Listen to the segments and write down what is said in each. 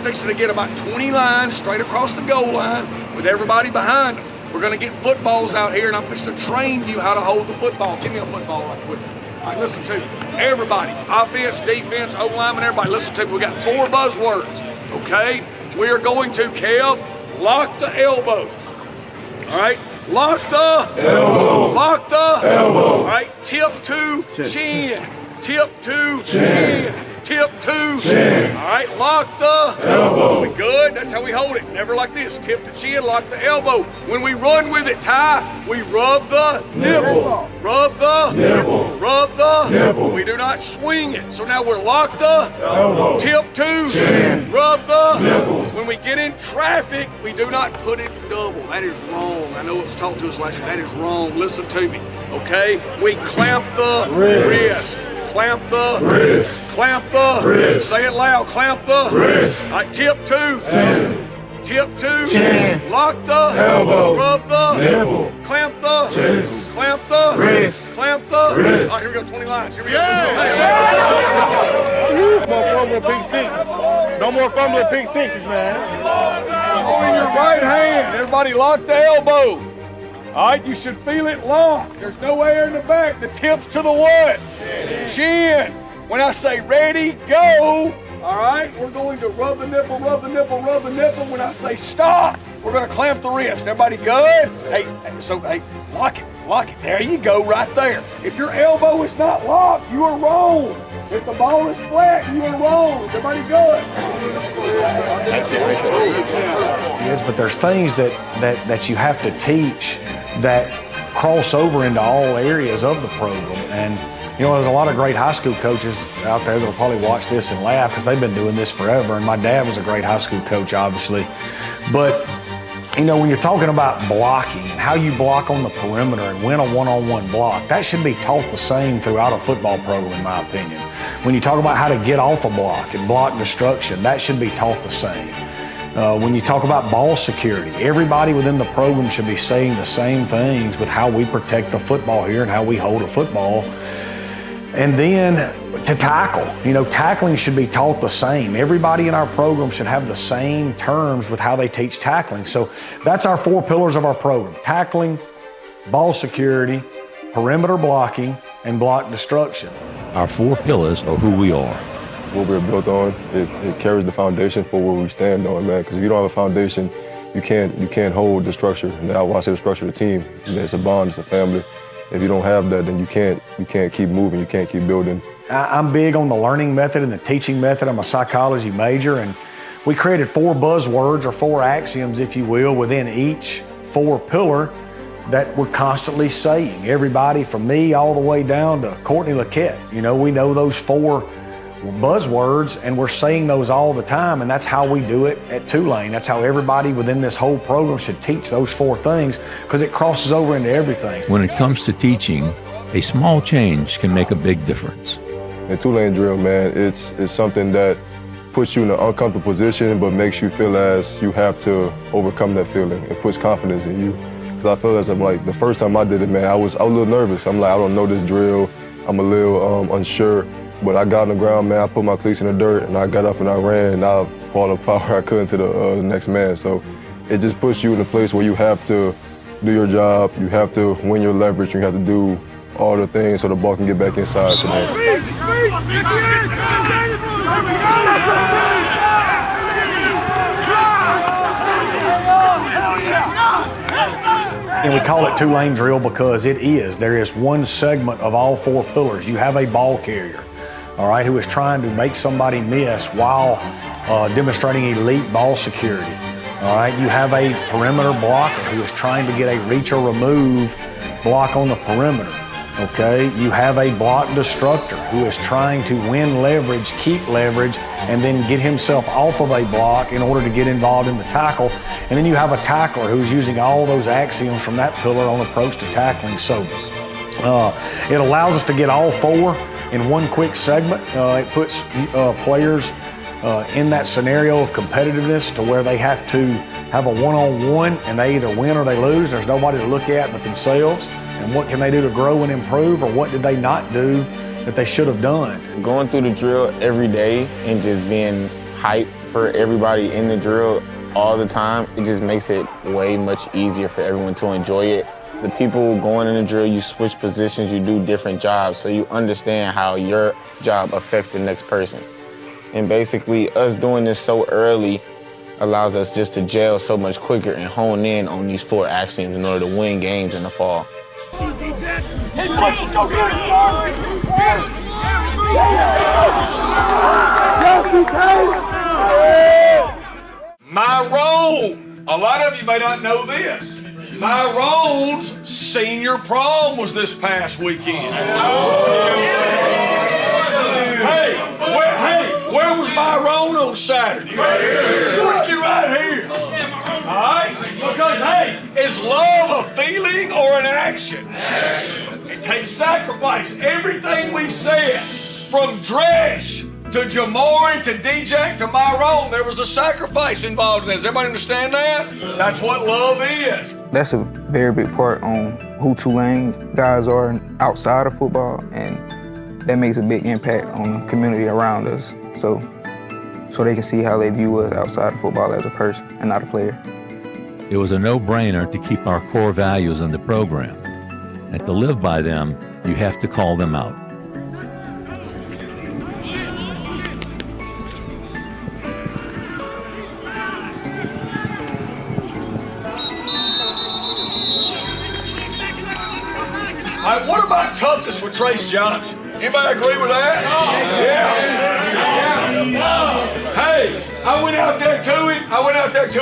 fixing to get about 20 lines straight across the goal line with everybody behind them. We're gonna get footballs out here, and I'm fixing to train you how to hold the football. Give me a football right quick. All right, listen to me. Everybody, offense, defense, O-lineman, everybody, listen to me. We got 4 buzzwords, okay? We are going to, Kev, lock the elbow. All right, lock the elbow. Lock the elbow. All right, tip to chin. Tip to chin. Tip to chin. All right, lock the elbow. We good? That's how we hold it. Never like this. Tip to chin, lock the elbow. When we run with it, Ty, we rub the nipple. Rub the nipple. Rub the nipple. We do not swing it. So now we're locked the elbow. Tip to chin. Rub the nipple. When we get in traffic, we do not put it double. That is wrong. I know it was taught to us last year. That is wrong. Listen to me, okay? We clamp the wrist. Clamp the wrist. Clamp the wrist. Say it loud. Clamp the wrist. All right, tip to chin. Tip to chin. Lock the elbow. Rub the nipple. Clamp the chin. Clamp the wrist. Clamp the wrist. All right, here we go. 20 lines. Here we go. No more fumbling pick sixes. No more fumbling pick sixes, man. In your right hand. Everybody lock the elbow. All right, you should feel it locked. There's no air in the back. The tip's to the what? Chin. When I say ready, go, all right, we're going to rub the nipple, rub the nipple, rub the nipple. When I say stop, we're going to clamp the wrist. Everybody good? Hey, lock it, lock it. There you go, right there. If your elbow is not locked, you are wrong. If the ball is flat, you are wrong. Everybody good? That's it right there. Yes, but there's things that you have to teach that cross over into all areas of the program. And, you know, there's a lot of great high school coaches out there that'll probably watch this and laugh because they've been doing this forever. And my dad was a great high school coach, obviously. But, you know, when you're talking about blocking and how you block on the perimeter and win a one-on-one block, that should be taught the same throughout a football program, in my opinion. When you talk about how to get off a block and block destruction, that should be taught the same. When you talk about ball security, everybody within the program should be saying the same things with how we protect the football here and how we hold a football. And then to tackle, you know, tackling should be taught the same. Everybody in our program should have the same terms with how they teach tackling. So that's our 4 pillars of our program: tackling, ball security, perimeter blocking, and block destruction. Our 4 pillars are who we are. What we're built on, it carries the foundation for what we stand on, man. Because if you don't have a foundation, you can't hold the structure. And that's why I say the structure of the team. You know, it's a bond, it's a family. If you don't have that, then you can't keep moving, you can't keep building. I'm big on the learning method and the teaching method. I'm a psychology major, and we created 4 buzzwords or 4 axioms, if you will, within each 4 pillar that we're constantly saying. Everybody from me all the way down to Courtney Laquette. You know, we know those 4 buzzwords and we're saying those all the time, and that's how we do it at Tulane. That's how everybody within this whole program should teach those 4 things, because it crosses over into everything. When it comes to teaching, a small change can make a big difference. The Tulane drill, man, it's something that puts you in an uncomfortable position but makes you feel as you have to overcome that feeling. It puts confidence in you. Because I feel as I'm like, the first time I did it, man, I was a little nervous. I'm like, I don't know this drill. I'm a little unsure. But I got on the ground, man, I put my cleats in the dirt, and I got up and I ran, and I brought the power I could into the next man. So it just puts you in a place where you have to do your job, you have to win your leverage, you have to do all the things so the ball can get back inside today. And we call it Tulane drill because it is. There is one segment of all 4 pillars. You have a ball carrier, all right, who is trying to make somebody miss while demonstrating elite ball security. All right, you have a perimeter blocker who is trying to get a reach or remove block on the perimeter. Okay, you have a block destructor who is trying to win leverage, keep leverage, and then get himself off of a block in order to get involved in the tackle. And then you have a tackler who's using all those axioms from that pillar on approach to tackling. So it allows us to get all 4 in one quick segment. It puts players in that scenario of competitiveness to where they have to have a one-on-one and they either win or they lose. There's nobody to look at but themselves. And what can they do to grow and improve, or what did they not do that they should have done? Going through the drill every day and just being hyped for everybody in the drill all the time, it just makes it way much easier for everyone to enjoy it. The people going in the drill, you switch positions, you do different jobs, so you understand how your job affects the next person. And basically, us doing this so early allows us just to gel so much quicker and hone in on these 4 axioms in order to win games in the fall. Hey, Flex, let's go get it, Myron, a lot of you may not know this. Myron's senior prom was this past weekend. Where was Myron on Saturday? Right here. Freaking right here. All right? Because, hey, is love a feeling or an action? It takes sacrifice. Everything we've said, from Dresh to Jamori to DJ to Myron, there was a sacrifice involved in this. Everybody understand that? That's what love is. That's a very big part on who Tulane guys are outside of football, and that makes a big impact on the community around us. So they can see how they view us outside of football as a person and not a player. It was a no-brainer to keep our core values in the program. And to live by them, you have to call them out. All right, what about toughness with Trace Johnson? Anybody agree with that? Yeah. Hey, I went out there to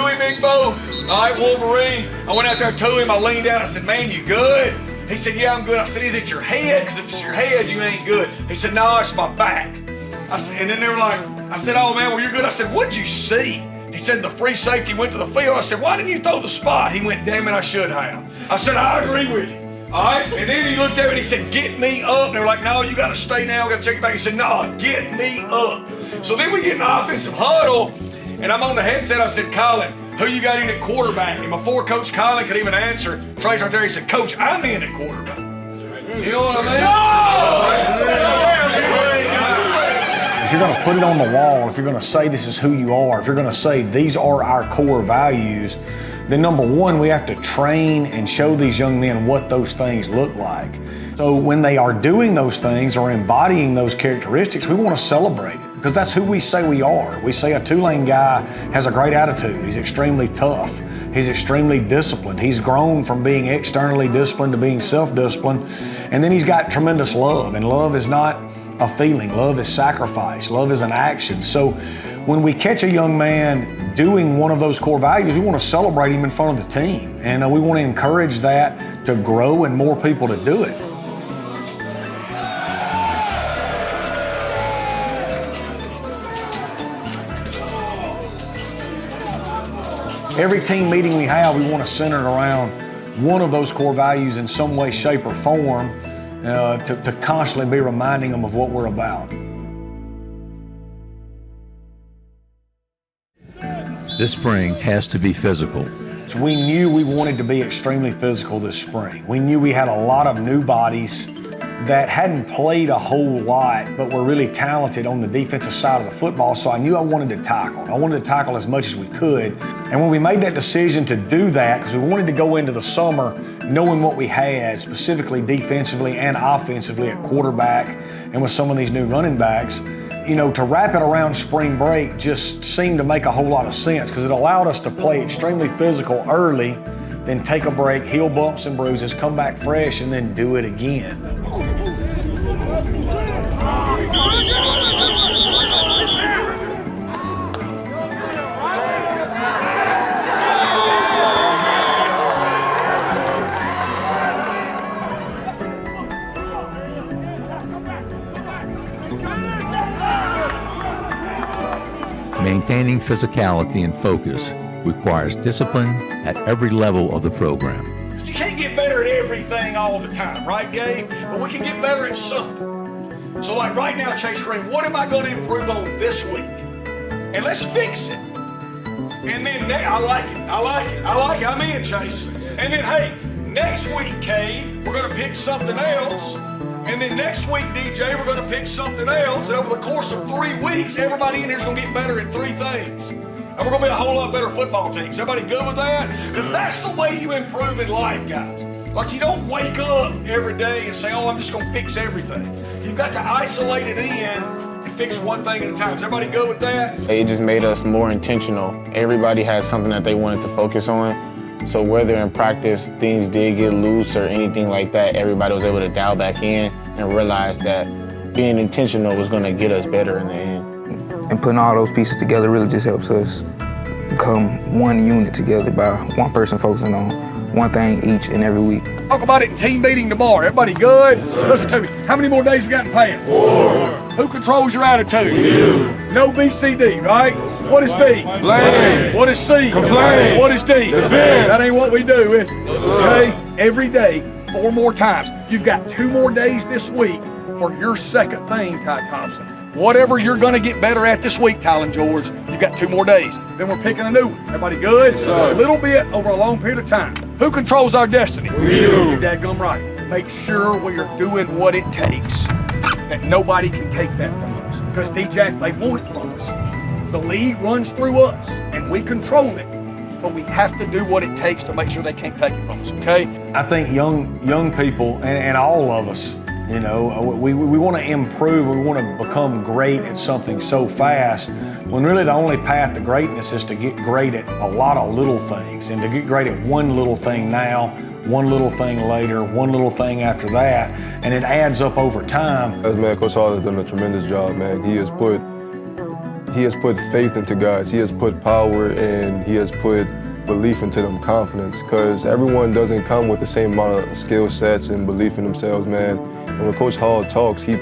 him, Big Bo. All right, Wolverine. I went out there to him. I leaned down. I said, man, you good? He said, yeah, I'm good. I said, is it your head? Because if it's your head, you ain't good. He said, no, it's my back. I said, and then they were like, I said, oh, man, well, you're good. I said, what'd you see? He said, the free safety went to the field. I said, why didn't you throw the spot? He went, damn it, I should have. I said, I agree with you. All right, and then he looked at me and he said, get me up. And they were like, no, you got to stay now. We got to take you back. He said, no, get me up. So then we get in the offensive huddle, and I'm on the headset. I said, Colin, who you got in at quarterback? And before Coach Colin could even answer, Trace right there, he said, Coach, I'm in at quarterback. You know what I mean? If you're going to put it on the wall, if you're going to say this is who you are, if you're going to say these are our core values, then number one, we have to train and show these young men what those things look like. So when they are doing those things or embodying those characteristics, we want to celebrate it because that's who we say we are. We say a Tulane guy has a great attitude. He's extremely tough. He's extremely disciplined. He's grown from being externally disciplined to being self-disciplined. And then he's got tremendous love. And love is not a feeling. Love is sacrifice. Love is an action. So when we catch a young man doing one of those core values, we want to celebrate him in front of the team. And we want to encourage that to grow and more people to do it. Every team meeting we have, we want to center it around one of those core values in some way, shape, or form to constantly be reminding them of what we're about. This spring has to be physical. So we knew we wanted to be extremely physical this spring. We knew we had a lot of new bodies that hadn't played a whole lot, but were really talented on the defensive side of the football, so I knew I wanted to tackle. I wanted to tackle as much as we could. And when we made that decision to do that, because we wanted to go into the summer knowing what we had, specifically defensively and offensively at quarterback and with some of these new running backs, you know, to wrap it around spring break just seemed to make a whole lot of sense because it allowed us to play extremely physical early, then take a break, heal bumps and bruises, come back fresh, and then do it again. Maintaining physicality and focus requires discipline at every level of the program. You can't get better at everything all the time, right, Gabe? But we can get better at something. So like right now, Chase Green, what am I going to improve on this week? And let's fix it. And then I like it. I'm in, Chase. And then, hey, next week, Cade, we're going to pick something else. And then next week, DJ, we're going to pick something else. And over the course of 3 weeks, everybody in here is going to get better at 3 things. And we're going to be a whole lot better football teams. Everybody good with that? Because that's the way you improve in life, guys. Like, you don't wake up every day and say, oh, I'm just going to fix everything. You've got to isolate it in and fix one thing at a time. Is everybody good with that? It just made us more intentional. Everybody had something that they wanted to focus on. So whether in practice things did get loose or anything like that, everybody was able to dial back in and realize that being intentional was going to get us better in the end. And putting all those pieces together really just helps us become one unit together by one person focusing on one thing each and every week. Talk about it in team meeting tomorrow. Everybody good? Listen to me. How many more days we got in paying? 4. Who controls your attitude? You. No B, C, D, right? What is B? Blame. What is C? Complain. What is D? Defend. That ain't what we do, is it? Okay? Every day, 4 more times. You've got 2 more days this week for your second thing, Ty Thompson. Whatever you're going to get better at this week, Tylen George, you've got 2 more days. Then we're picking a new one. Everybody good? A little bit over a long period of time. Who controls our destiny? We do. You're dadgum right. Make sure we are doing what it takes, that nobody can take that from us. Because D-Jack, they want it from us. The league runs through us, and we control it. But we have to do what it takes to make sure they can't take it from us, okay? I think young people, and all of us, you know, we want to improve, we want to become great at something so fast, when really the only path to greatness is to get great at a lot of little things, and to get great at one little thing now, one little thing later, one little thing after that, and it adds up over time. As man, Coach Hall has done a tremendous job, man. He has put faith into guys. He has put power and he has put belief into them, confidence, because everyone doesn't come with the same amount of skill sets and belief in themselves, man. And when Coach Hall talks, he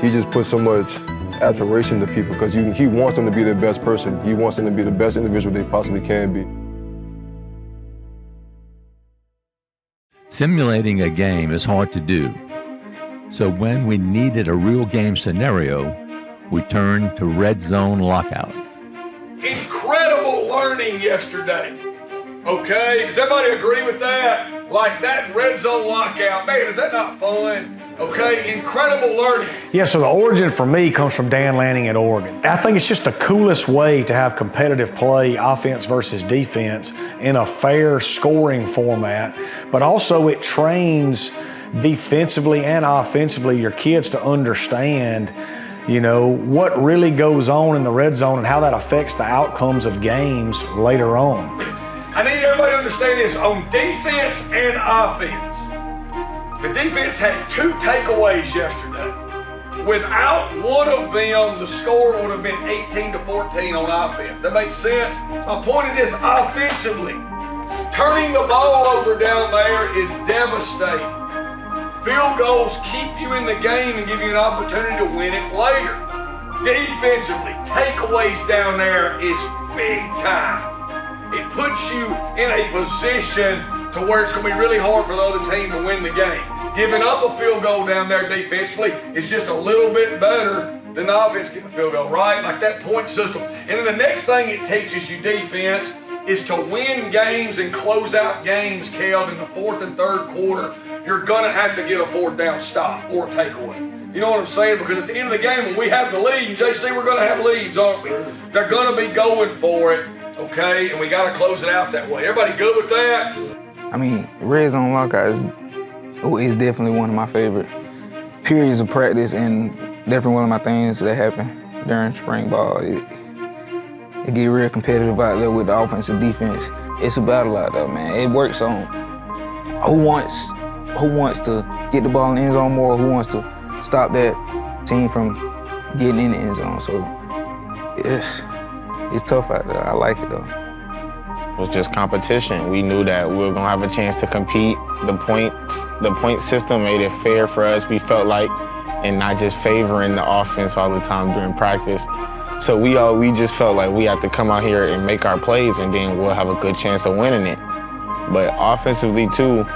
just puts so much admiration to people because he wants them to be the best person. He wants them to be the best individual they possibly can be. Simulating a game is hard to do. So when we needed a real game scenario, we turned to Redzone Lockout. Incredible learning yesterday. Okay, does everybody agree with that? Like that Redzone Lockout, man, is that not fun? Okay, incredible learning. Yeah, so the origin for me comes from Dan Lanning at Oregon. I think it's just the coolest way to have competitive play, offense versus defense, in a fair scoring format, but also it trains defensively and offensively your kids to understand, you know, what really goes on in the red zone and how that affects the outcomes of games later on. I need everybody to understand this, on defense and offense. The defense had 2 takeaways yesterday. Without one of them, the score would have been 18-14 on offense. That makes sense? My point is this, offensively, turning the ball over down there is devastating. Field goals keep you in the game and give you an opportunity to win it later. Defensively, takeaways down there is big time. It puts you in a position to where it's going to be really hard for the other team to win the game. Giving up a field goal down there defensively is just a little bit better than the offense getting a field goal, right? Like that point system. And then the next thing it teaches you defense is to win games and close out games, Kev, in the 4th and 3rd quarter. You're going to have to get a 4th down stop or a takeaway. You know what I'm saying? Because at the end of the game, when we have the lead, and JC, we're going to have leads, aren't we? They're going to be going for it, okay? And we got to close it out that way. Everybody good with that? I mean, Redzone Lockout is definitely one of my favorite periods of practice, and definitely one of my things that happen during spring ball. It get real competitive out there with the offense and defense. It's a battle out there, man. It works on who wants to get the ball in the end zone more, who wants to stop that team from getting in the end zone. So it's tough out there. I like it though. It was just competition. We knew that we were gonna have a chance to compete. The point system made it fair for us, we felt like, and not just favoring the offense all the time during practice. So we just felt like we had to come out here and make our plays, and then we'll have a good chance of winning it. But offensively too,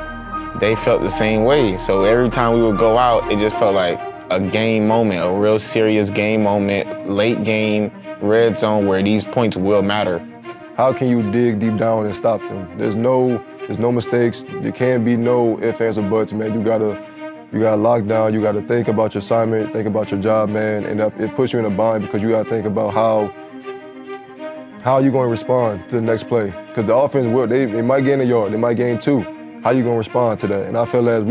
they felt the same way. So every time we would go out, it just felt like a game moment, a real serious game moment, late game, red zone, where these points will matter. How can you dig deep down and stop them? There's no mistakes. There can't be no ifs, ands, or buts, man. You gotta You got locked down. You got to think about your assignment, think about your job, man, and it puts you in a bind because you got to think about how you going to respond to the next play. Because the offense they might gain a yard, they might gain 2. How you going to respond to that? And I feel as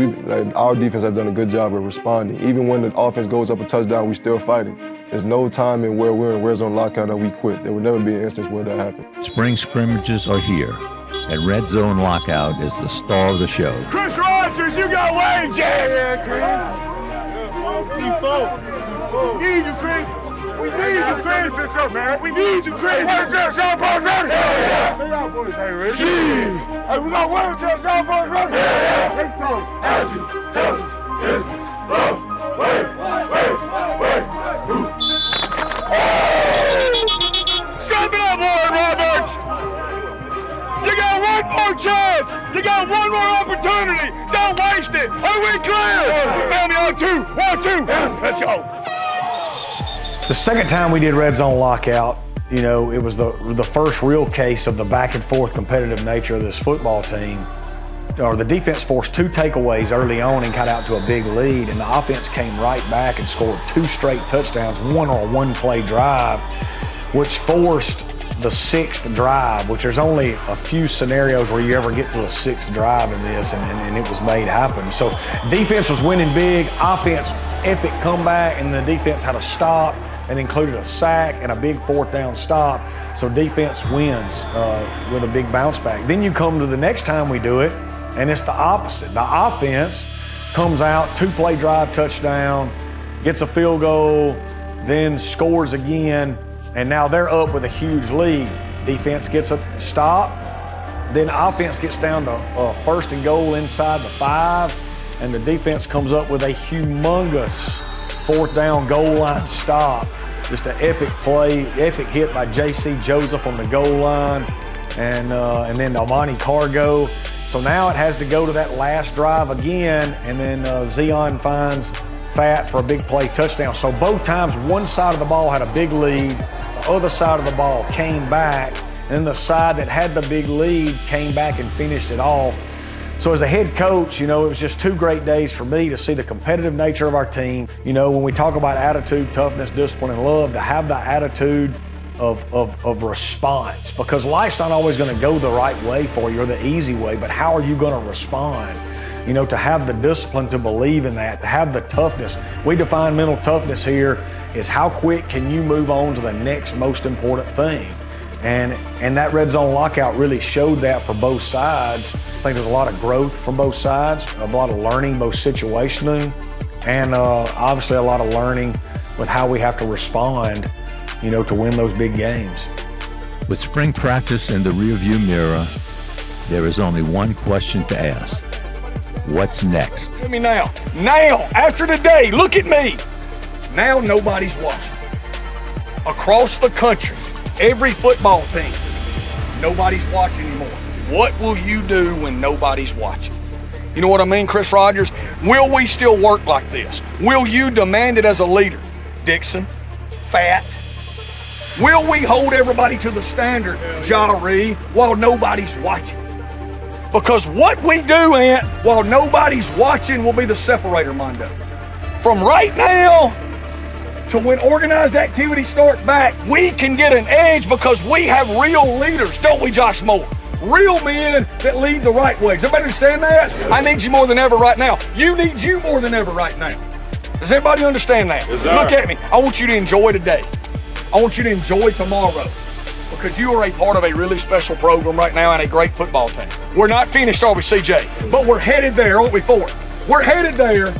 our defense has done a good job of responding. Even when the offense goes up a touchdown, we still fighting. There's no time in where we're in Redzone Lockout and we quit. There will never be an instance where that happens. Spring scrimmages are here, and Redzone Lockout is the star of the show. Chris Rogers, you got wave, Jack! Yeah, Chris. We need you, Chris. We need you, Chris. What's up, man? We need you, Chris. Where's that Sean Paul's ready? Yeah. They got boys, hey, Rich. Hey, we got one Sean Paul's ready. Yeah. Next time. As you tell us, is love. Wait. Strap it up, Warren Roberts. You got one more chance. You got one more opportunity. Don't waste it. Are we clear? Family on 2. 1, 2. Let's go. The second time we did Redzone Lockout, you know, it was the first real case of the back and forth competitive nature of this football team. Or the defense forced 2 takeaways early on and got out to a big lead, and the offense came right back and scored 2 straight touchdowns, one on a one-play drive, which forced the 6th drive, which there's only a few scenarios where you ever get to a 6th drive in this, and it was made happen. So defense was winning big, offense epic comeback, and the defense had a stop and included a sack and a big 4th down stop. So defense wins with a big bounce back. Then you come to the next time we do it, and it's the opposite. The offense comes out, 2-play drive touchdown, gets a field goal, then scores again, and now they're up with a huge lead. Defense gets a stop, then offense gets down to 1st and goal inside the 5, and the defense comes up with a humongous 4th down goal line stop. Just an epic play, epic hit by J.C. Joseph on the goal line, and then Almani Cargo. So now it has to go to that last drive again, and then Zion finds Fat for a big play touchdown. So both times, one side of the ball had a big lead, the other side of the ball came back, and then the side that had the big lead came back and finished it off. So as a head coach, you know, it was just 2 great days for me to see the competitive nature of our team. You know, when we talk about attitude, toughness, discipline, and love, to have the attitude of response, because life's not always going to go the right way for you or the easy way, but how are you going to respond? You know, to have the discipline to believe in that, to have the toughness. We define mental toughness here is how quick can you move on to the next most important thing. And that Redzone Lockout really showed that for both sides. I think there's a lot of growth from both sides, a lot of learning, both situationally, and obviously a lot of learning with how we have to respond, you know, to win those big games. With spring practice in the rearview mirror, there is only one question to ask. What's next? Look at me now. Now, after today, look at me. Now nobody's watching. Across the country, every football team, nobody's watching anymore. What will you do when nobody's watching? You know what I mean, Chris Rogers? Will we still work like this? Will you demand it as a leader? Dixon, Fat. Will we hold everybody to the standard, Jari, while nobody's watching? Because what we do, Ant, while nobody's watching will be the separator, Mondo. From right now to when organized activity starts back, we can get an edge because we have real leaders, don't we, Josh Moore? Real men that lead the right way. Does everybody understand that? I need you more than ever right now. You need you more than ever right now. Does everybody understand that? Yes, look at me. I want you to enjoy today. I want you to enjoy tomorrow, because you are a part of a really special program right now and a great football team. We're not finished, are we, CJ? But we're headed there, aren't we, Ford? We're headed there.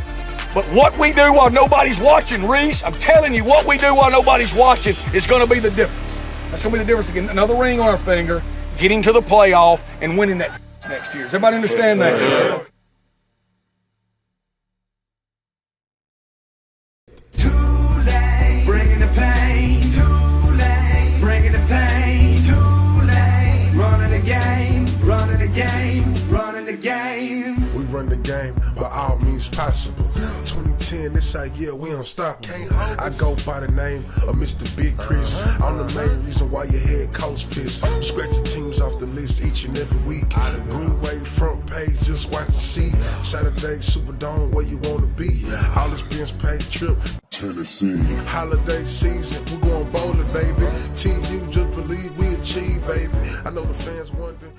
But what we do while nobody's watching, Reese, I'm telling you, what we do while nobody's watching is going to be the difference. That's going to be the difference. Getting another ring on our finger, getting to the playoff, and winning that next year. Does everybody understand that? Yes, Tulane, bringing the pain. Tulane, bringing the pain. Tulane, running the game, running the game, running the game. We run the game by all means possible. 2010, this our year, we don't stop. I go by the name of Mr. Big Chris. I'm the main reason why your head coach pissed. Scratching teams off the list each and every week. Green Wave front page just watch and see. Saturday, Superdome, where you wanna be. All expense paid trip, Tennessee. Holiday season, we going bowling, baby. TU, just believe we achieve, baby. I know the fans wondering.